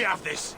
have this!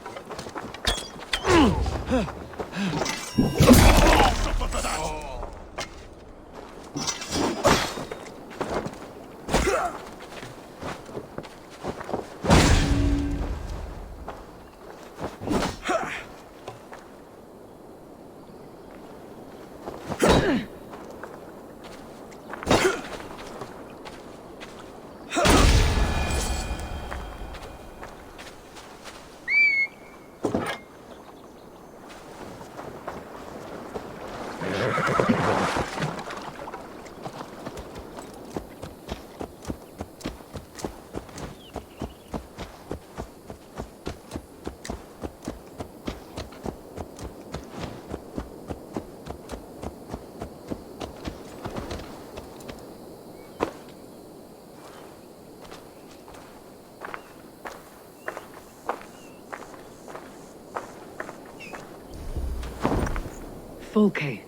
Folke.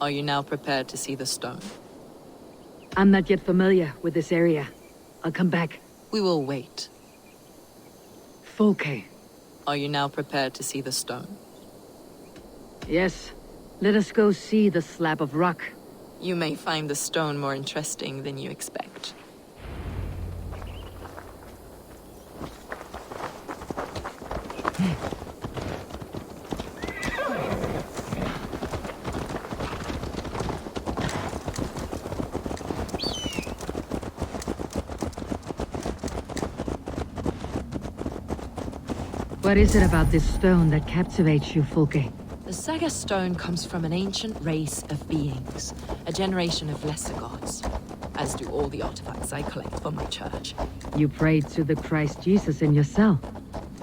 Are you now prepared to see the stone? I'm not yet familiar with this area. I'll come back. We will wait. Folke. Are you now prepared to see the stone? Yes. Let us go see the slab of rock. You may find the stone more interesting than you expect. What is it about this stone that captivates you, Folke? The Saga stone comes from an ancient race of beings, a generation of lesser gods, as do all the artifacts I collect for my church. You prayed to the Christ Jesus in your cell.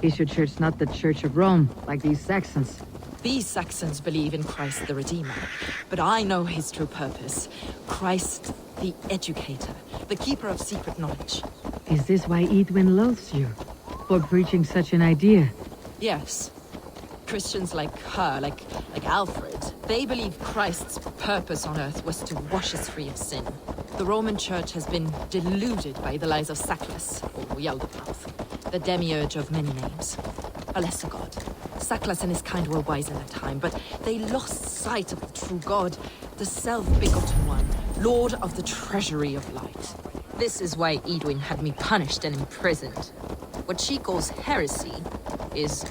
Is your church not the Church of Rome, like these Saxons? These Saxons believe in Christ the Redeemer, but I know his true purpose. Christ the Educator, the keeper of secret knowledge. Is this why Edwin loathes you? For preaching such an idea? Yes. Christians like her, like Alfred, they believe Christ's purpose on earth was to wash us free of sin. The Roman Church has been deluded by the lies of Saklas, or Yaldabaoth, the demiurge of many names. A lesser god. Saklas and his kind were wise in their time, but they lost sight of the true god, the self-begotten one, lord of the treasury of light. This is why Edwin had me punished and imprisoned. What she calls heresy is,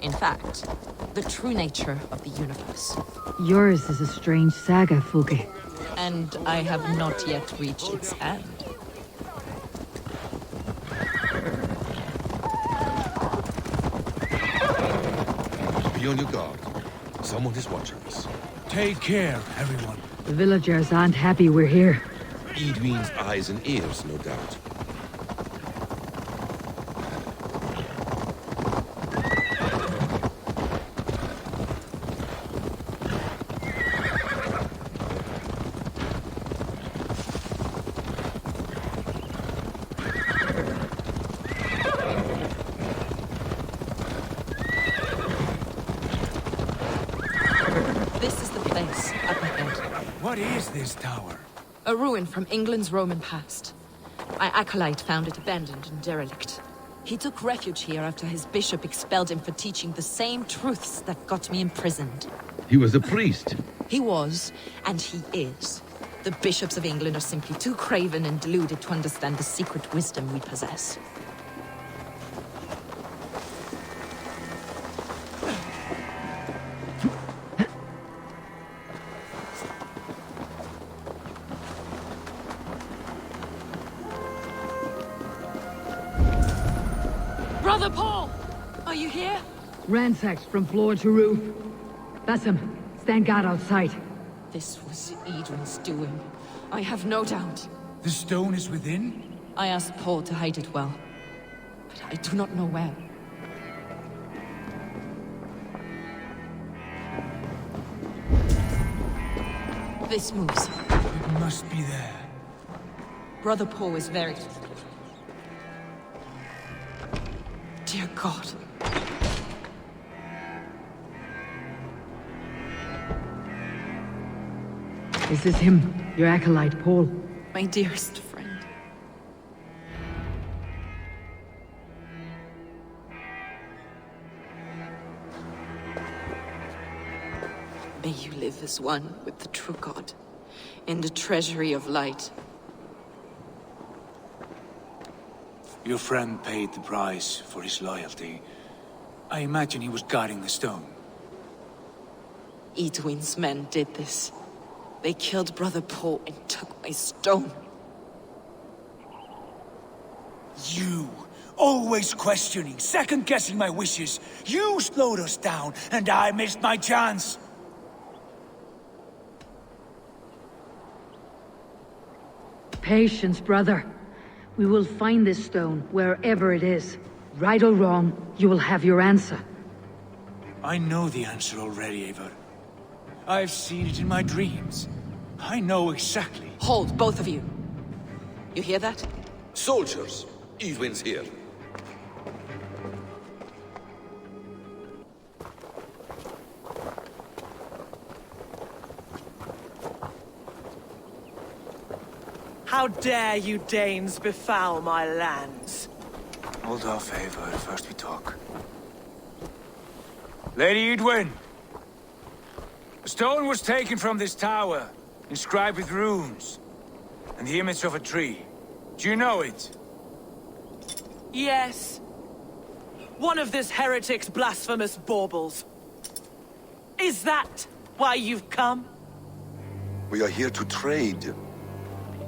in fact, the true nature of the universe. Yours is a strange saga, Folke. And I have not yet reached its end. Be on your guard. Someone is watching us. Take care, everyone. The villagers aren't happy we're here. Edwin's eyes and ears, no doubt. What is this tower? A ruin from England's Roman past. My acolyte found it abandoned and derelict. He took refuge here after his bishop expelled him for teaching the same truths that got me imprisoned. He was a priest. He was, and he is. The bishops of England are simply too craven and deluded to understand the secret wisdom we possess. Brother Paul! Are you here? Ransacked from floor to roof. Basim, stand guard outside. This was Edwin's doing. I have no doubt. The stone is within? I asked Paul to hide it well, but I do not know where. This moves. It must be there. Brother Paul is very... Dear God. Is this him, your acolyte, Paul? My dearest friend. May you live as one with the true God, in the treasury of light. Your friend paid the price for his loyalty. I imagine he was guarding the stone. Edwin's men did this. They killed Brother Paul and took my stone. You! Always questioning, second-guessing my wishes. You slowed us down, and I missed my chance. Patience, brother. We will find this stone, wherever it is. Right or wrong, you will have your answer. I know the answer already, Eivor. I've seen it in my dreams. I know exactly. Hold, both of you. You hear that? Soldiers, Edwin's here. How dare you Danes befoul my lands? Hold off, Eivor. First we talk. Lady Edwin! A stone was taken from this tower, inscribed with runes, and the image of a tree. Do you know it? Yes. One of this heretic's blasphemous baubles. Is that why you've come? We are here to trade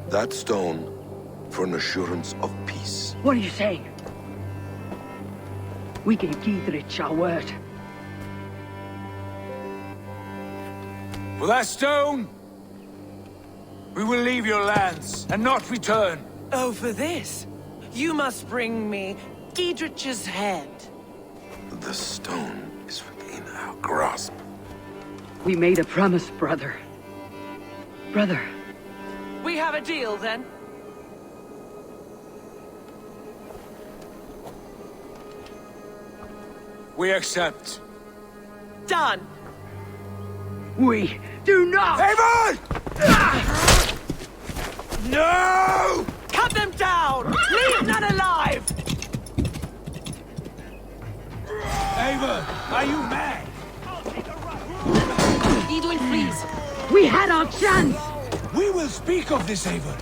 that stone for an assurance of peace. What are you saying? We gave Dietrich our word. For that stone, we will leave your lands and not return. Oh, for this? You must bring me Dietrich's head. The stone is within our grasp. We made a promise, brother. Brother. We have a deal, then? We accept. Done! We do not! Eivor! No! Cut them down! Leave none alive! Eivor, are you mad? Edwin, please. We had our chance! We will speak of this, Eivor.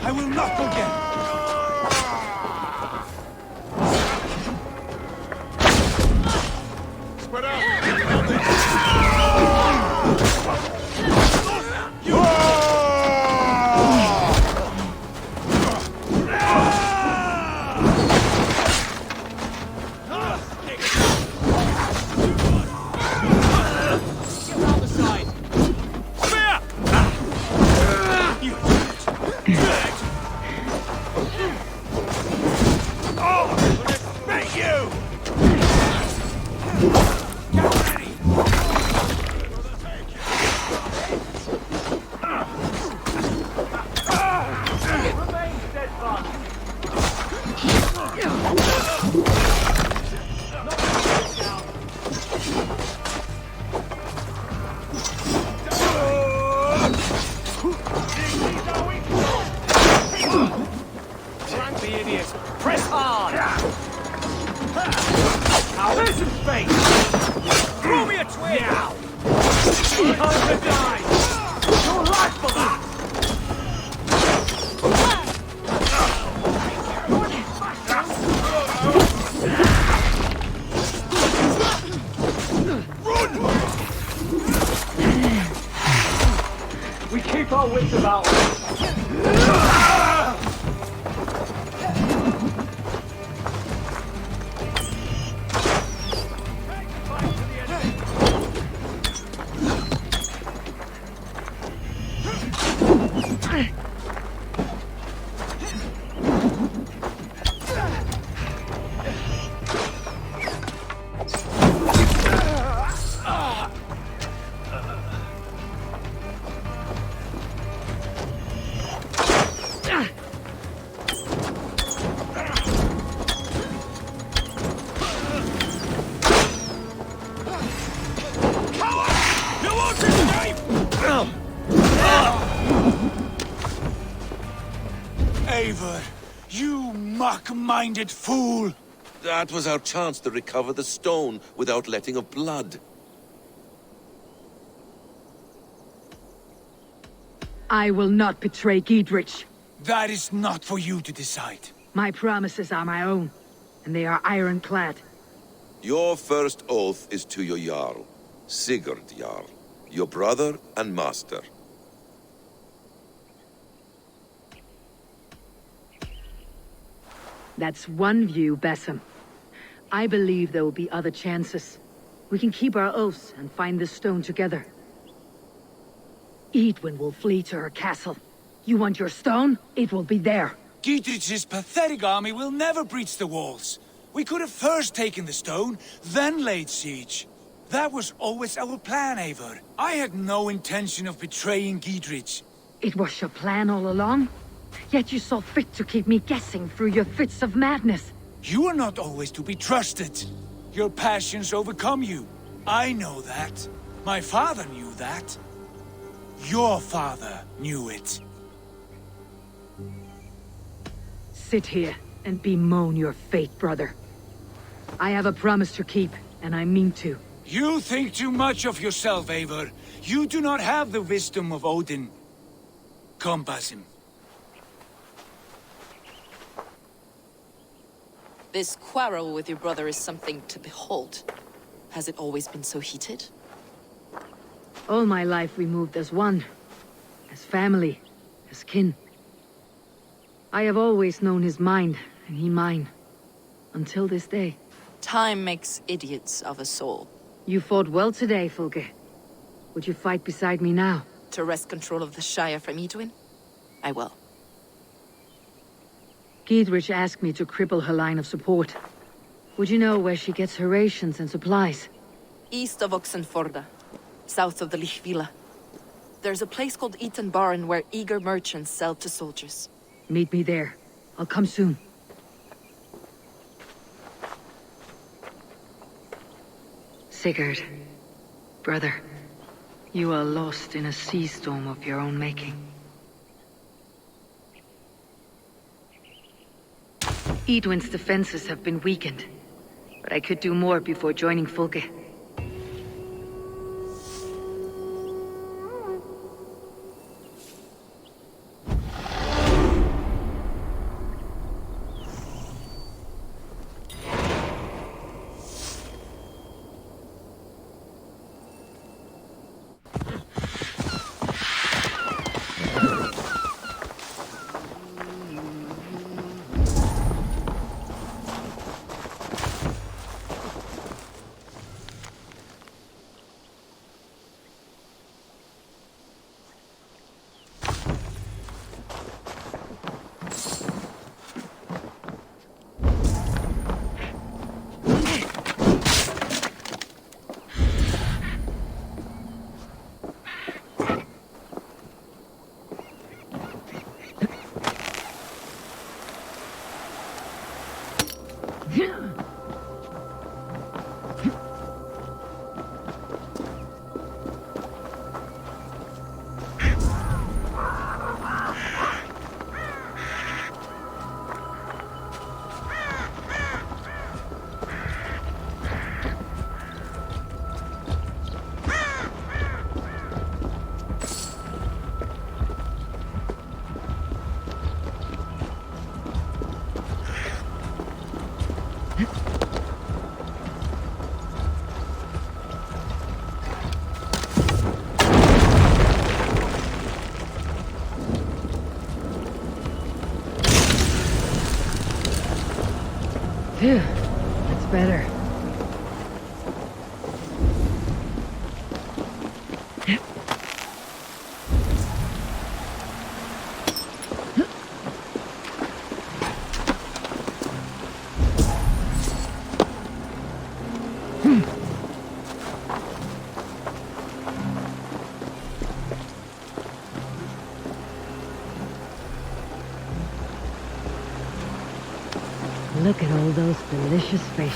I will not forget. Spread out! We keep our wits about us. Eivor, you mock-minded fool! That was our chance to recover the stone without letting of blood. I will not betray Giedrich. That is not for you to decide. My promises are my own, and they are ironclad. Your first oath is to your Jarl, Sigurd Jarl, your brother and master. That's one view, Basim. I believe there will be other chances. We can keep our oaths and find this stone together. Edwin will flee to her castle. You want your stone? It will be there. Giedrich's pathetic army will never breach the walls. We could have first taken the stone, then laid siege. That was always our plan, Eivor. I had no intention of betraying Giedrich. It was your plan all along? Yet you saw fit to keep me guessing through your fits of madness. You are not always to be trusted. Your passions overcome you. I know that. My father knew that. Your father knew it. Sit here and bemoan your fate, brother. I have a promise to keep, and I mean to. You think too much of yourself, Eivor. You do not have the wisdom of Odin. Come, Basim. This quarrel with your brother is something to behold. Has it always been so heated? All my life we moved as one. As family. As kin. I have always known his mind, and he mine. Until this day. Time makes idiots of us all. You fought well today, Fulke. Would you fight beside me now? To wrest control of the Shire from Edwin? I will. Giedrich asked me to cripple her line of support. Would you know where she gets her rations and supplies? East of Oxenforda, south of the Lichvila. There's a place called Eaton Barn where eager merchants sell to soldiers. Meet me there. I'll come soon. Sigurd, brother, you are lost in a sea storm of your own making. Edwin's defenses have been weakened, but I could do more before joining Fulke. Phew, that's better. Look at all those delicious fish.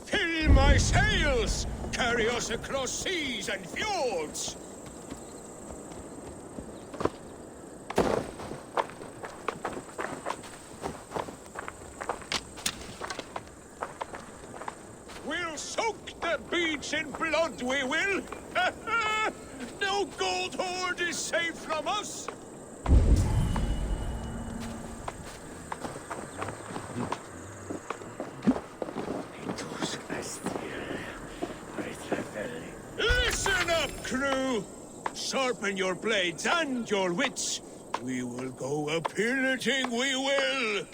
Fill my sails! Carry us across seas and fjords! We'll soak the beach in blood, we will! No gold hoard is safe from us! Listen up, crew! Sharpen your blades and your wits. We will go a-pillaging, we will!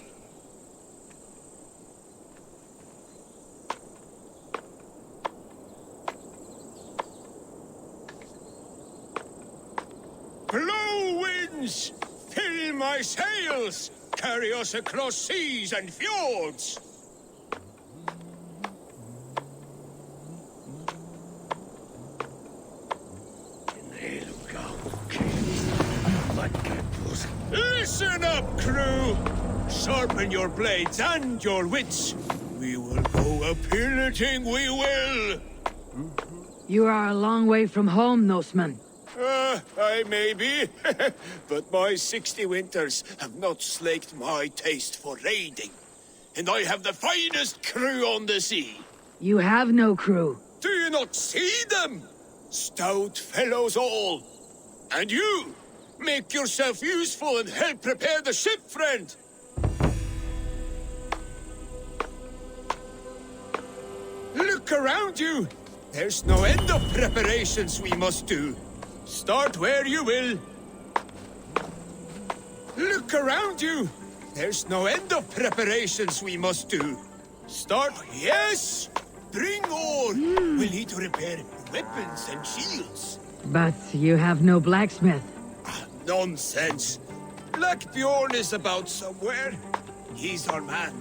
Blow winds! Fill my sails! Carry us across seas and fjords! Listen up, crew! Sharpen your blades and your wits. We will go a-pillaging, we will! You are a long way from home, Norseman. I may be, but my 60 winters have not slaked my taste for raiding. And I have the finest crew on the sea. You have no crew. Do you not see them? Stout fellows all. And you, make yourself useful and help prepare the ship, friend. Look around you. There's no end of preparations we must do. Start where you will. Look around you. There's no end of preparations we must do. Start, yes! Bring ore. We'll need to repair weapons and shields. But you have no blacksmith. Nonsense. Black Bjorn is about somewhere. He's our man.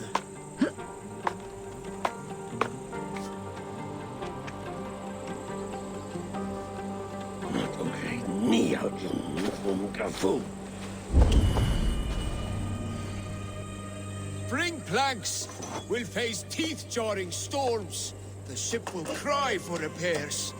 Bring planks. We'll face teeth-jarring storms. The ship will cry for repairs.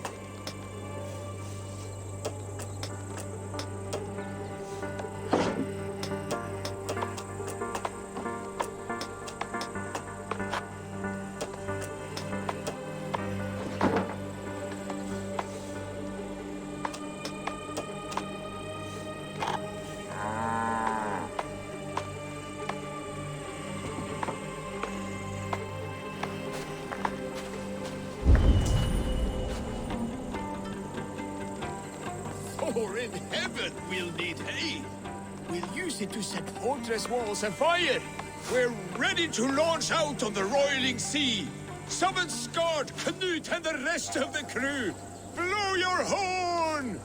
For in heaven we'll need hay. We'll use it to set fortress walls afire. We're ready to launch out on the roiling sea. Summon Skard, Knut, and the rest of the crew. Blow your horn!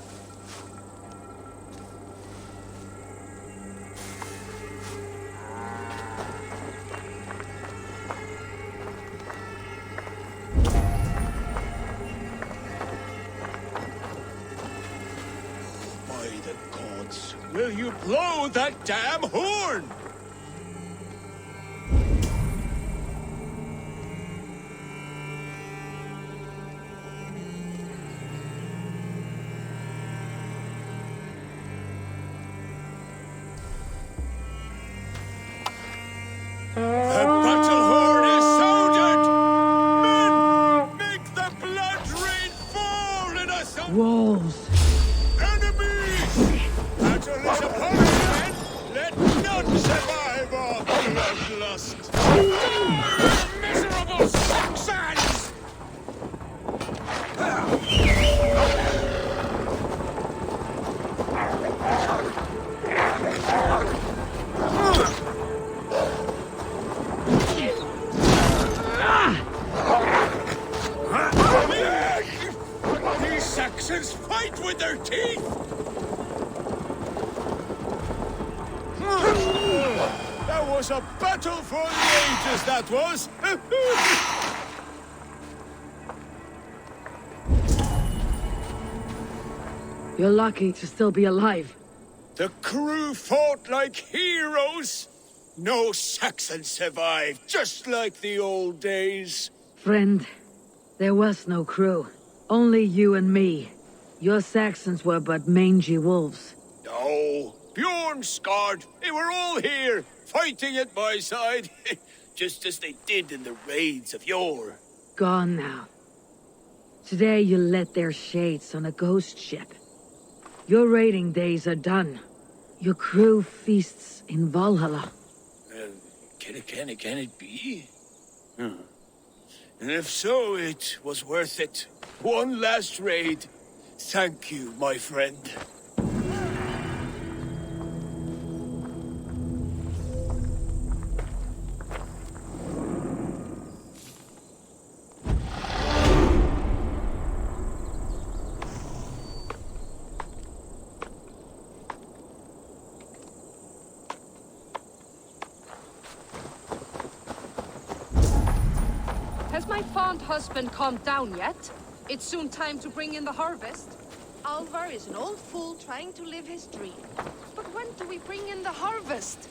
Gods, will you blow that damn horn? The battle horn is sounded! Men, make the blood rain fall in us! Wolves! Enemies! Battle is upon us, men! Let none survive our bloodlust! Die, miserable Saxons! These Saxons fight with their teeth! That was a battle for the ages, that was! You're lucky to still be alive. The crew fought like heroes! No Saxon survived, just like the old days. Friend, there was no crew. Only you and me. Your Saxons were but mangy wolves. No, Bjorn scarred. They were all here, fighting at my side, just as they did in the raids of yore. Gone now. Today you led their shades on a ghost ship. Your raiding days are done. Your crew feasts in Valhalla. Can it be? And if so, it was worth it. One last raid. Thank you, my friend. Has my fond husband calmed down yet? It's soon time to bring in the harvest. Alvar is an old fool trying to live his dream. But when do we bring in the harvest?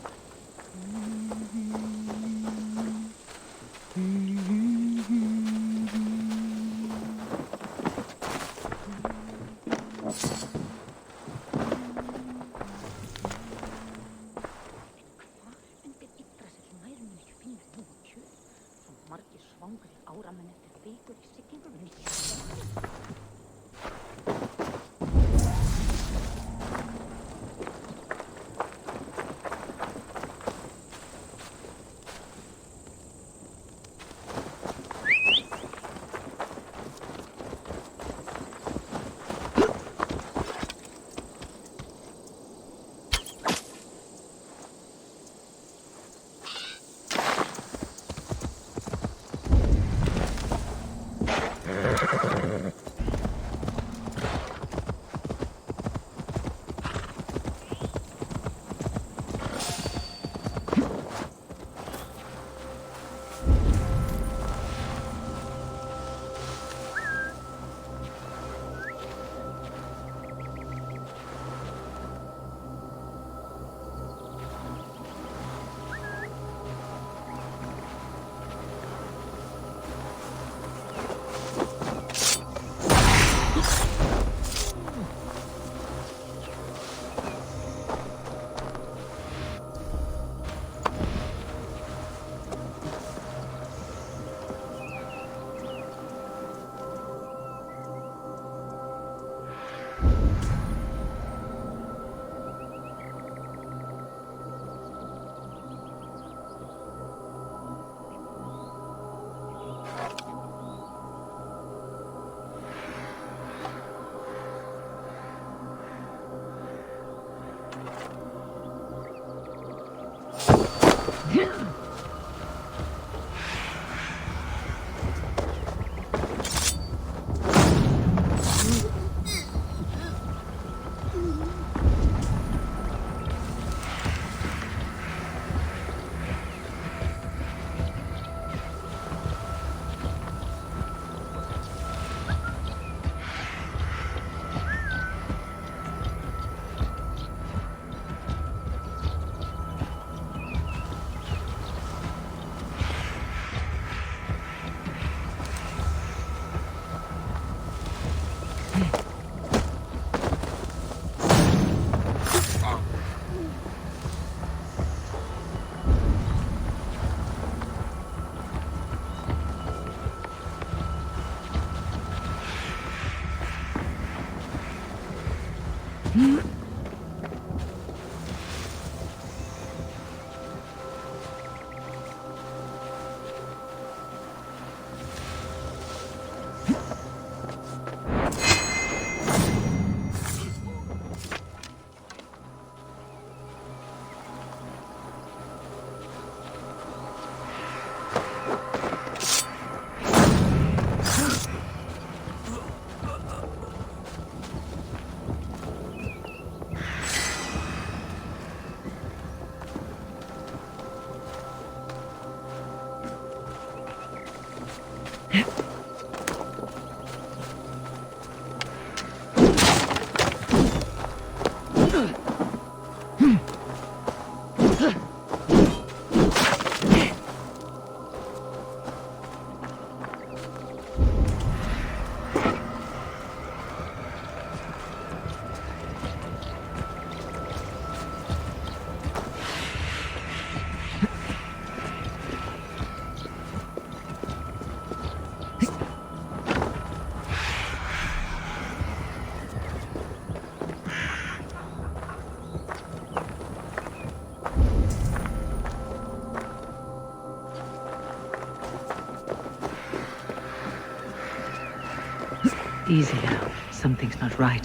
Easy now. Something's not right.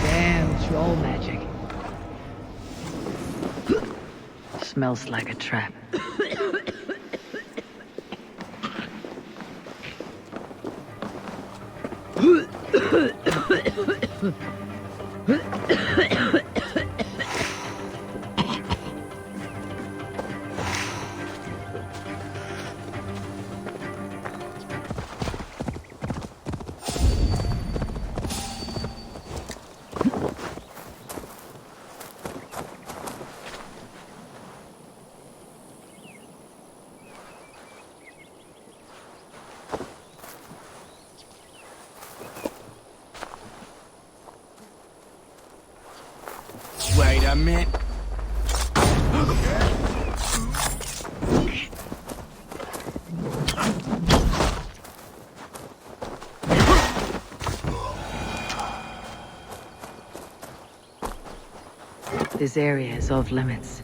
Damn troll magic. Smells like a trap. Wait a minute. This area is off limits.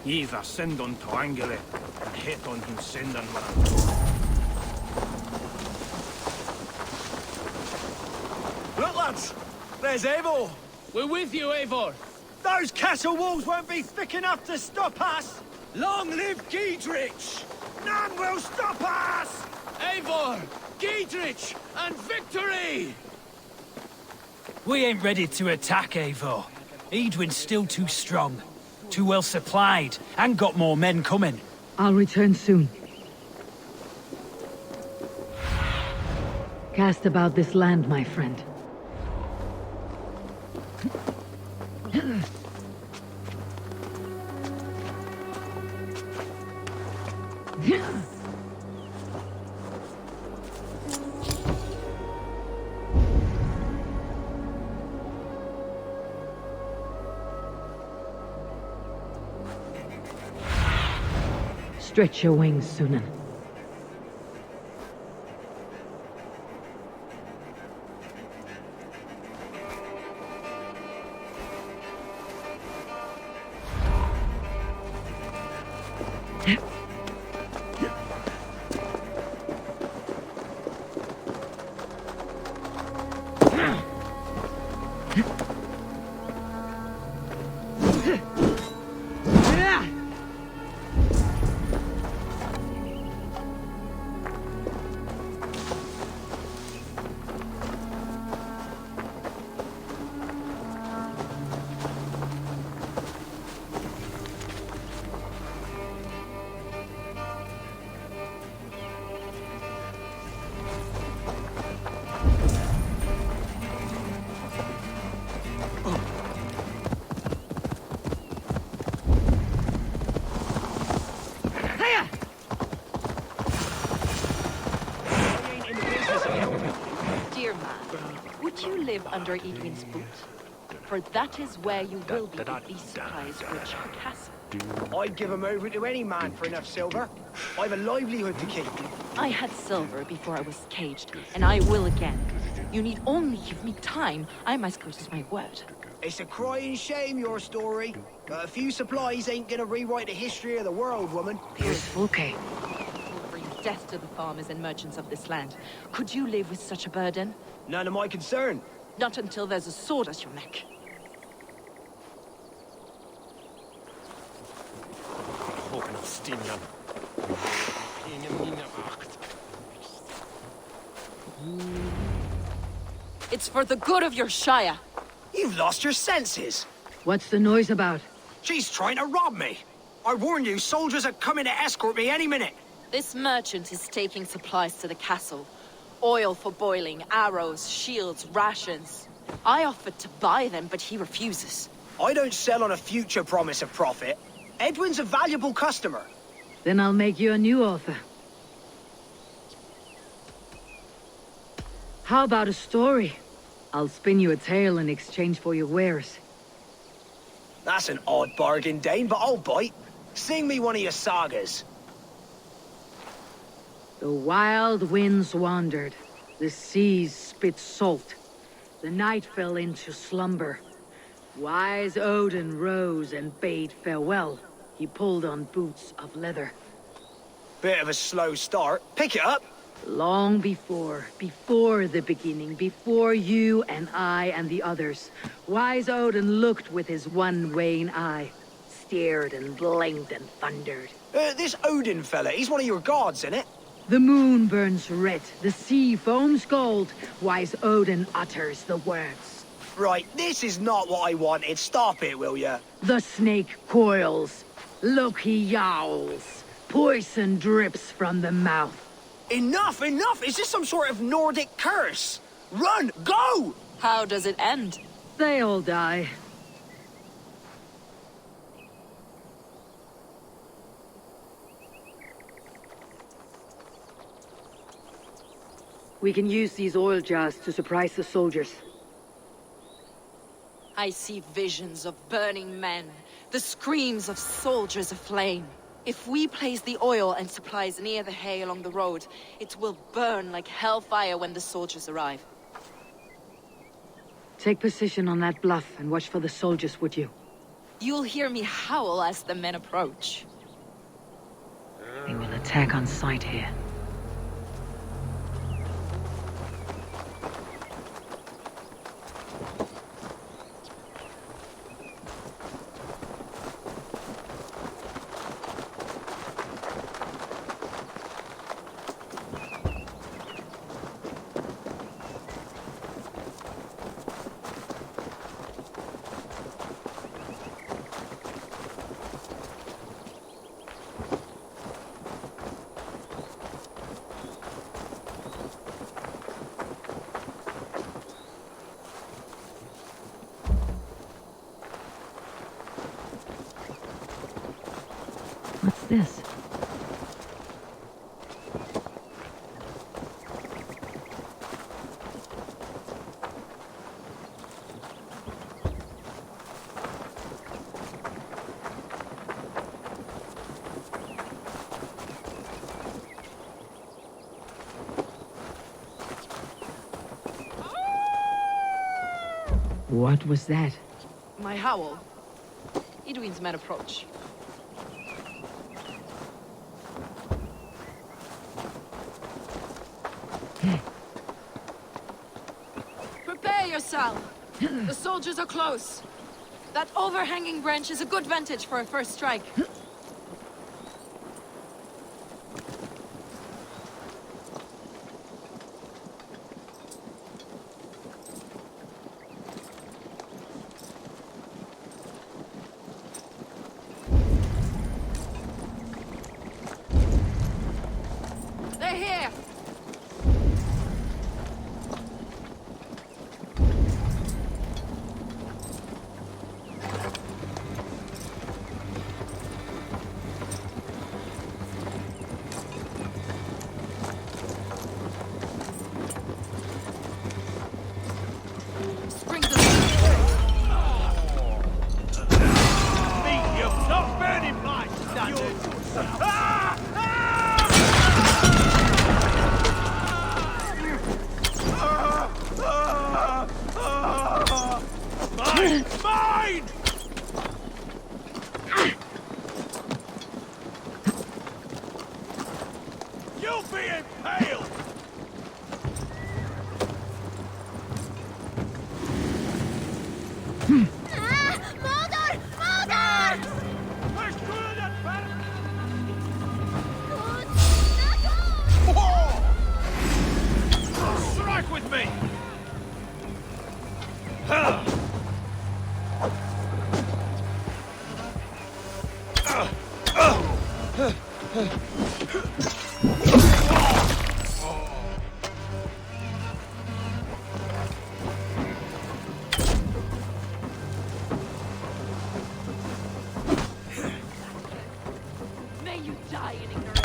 Either send on to Angele and hit on him send on one. Look, lads! There's Eivor! We're with you, Eivor! Those castle walls won't be thick enough to stop us! Long live Giedrich! None will stop us! Eivor! Giedrich! And victory! We ain't ready to attack, Eivor. Edwin's still too strong. Too well supplied, and got more men coming. I'll return soon. Cast about this land, my friend. Stretch your wings, Sunan. Under Edwin's boot, for that is where you will be if these supplies reach her castle. I'd give them over to any man for enough silver. I've a livelihood to keep. I had silver before I was caged, and I will again. You need only give me time. I'm as good as my word. It's a crying shame, your story. But a few supplies ain't gonna rewrite the history of the world, woman. Here's Fulke. Will bring death to the farmers and merchants of this land. Could you live with such a burden? None of my concern. Not until there's a sword at your neck. It's for the good of your Shire. You've lost your senses. What's the noise about? She's trying to rob me. I warned you, soldiers are coming to escort me any minute. This merchant is taking supplies to the castle. Oil for boiling, arrows, shields, rations. I offered to buy them, but he refuses. I don't sell on a future promise of profit. Edwin's a valuable customer. Then I'll make you a new author. How about a story? I'll spin you a tale in exchange for your wares. That's an odd bargain, Dane, but I'll bite. Sing me one of your sagas. The wild winds wandered. The seas spit salt. The night fell into slumber. Wise Odin rose and bade farewell. He pulled on boots of leather. Bit of a slow start. Pick it up. Long before the beginning, before you and I and the others, wise Odin looked with his one wan eye, stared and blinked and thundered. This Odin fella, he's one of your gods, innit? The moon burns red, the sea foams gold, wise Odin utters the words. Right, this is not what I wanted. Stop it, will ya? The snake coils, Loki yowls, poison drips from the mouth. Enough, enough! Is this some sort of Nordic curse? Run, go! How does it end? They all die. We can use these oil jars to surprise the soldiers. I see visions of burning men, the screams of soldiers aflame. If we place the oil and supplies near the hay along the road, it will burn like hellfire when the soldiers arrive. Take position on that bluff and watch for the soldiers, would you? You'll hear me howl as the men approach. They will attack on sight here. What's this? What was that? My howl. Edwin's men approach. Prepare yourself! The soldiers are close. That overhanging branch is a good vantage for a first strike. They're here! Spring the You're not burning my standards! Mine! Mine! You'll be impaled! Strike with me! May you die in ignorance!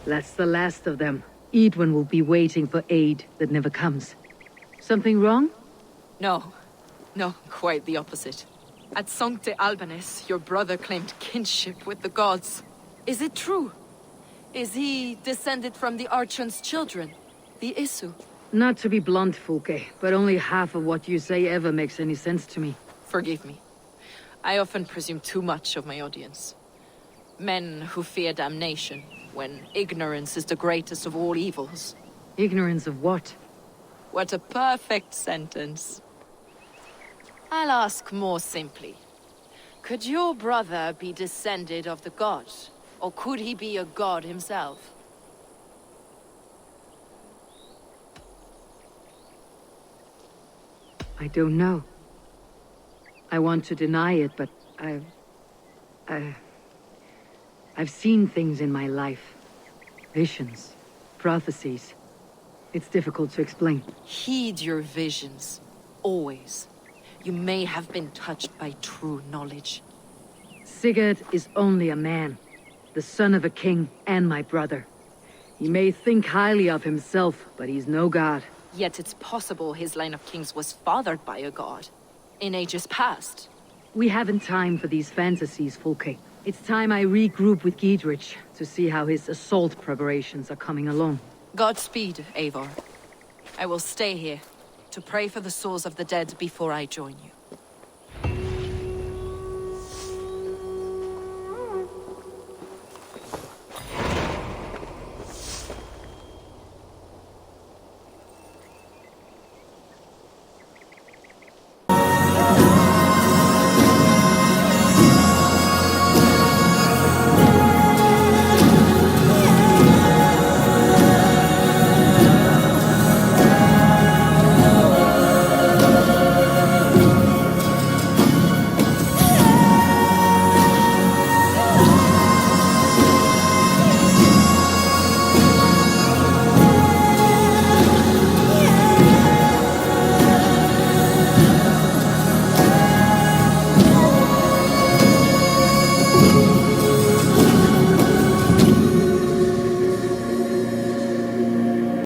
That's the last of them. Edwin will be waiting for aid that never comes. Something wrong? No. No, quite the opposite. At Sancte Albanus, your brother claimed kinship with the gods. Is it true? Is he descended from the Archon's children, the Isu? Not to be blunt, Fulke, but only half of what you say ever makes any sense to me. Forgive me. I often presume too much of my audience. Men who fear damnation, when ignorance is the greatest of all evils. Ignorance of what? What a perfect sentence. I'll ask more simply. Could your brother be descended of the gods? Or could he be a god himself? I don't know. I want to deny it, but I've seen things in my life. Visions, prophecies. It's difficult to explain. Heed your visions. Always. You may have been touched by true knowledge. Sigurd is only a man. The son of a king and my brother. He may think highly of himself, but he's no god. Yet it's possible his line of kings was fathered by a god. In ages past. We haven't time for these fantasies, Fulke. It's time I regroup with Giedrich to see how his assault preparations are coming along. Godspeed, Eivor. I will stay here to pray for the souls of the dead before I join you.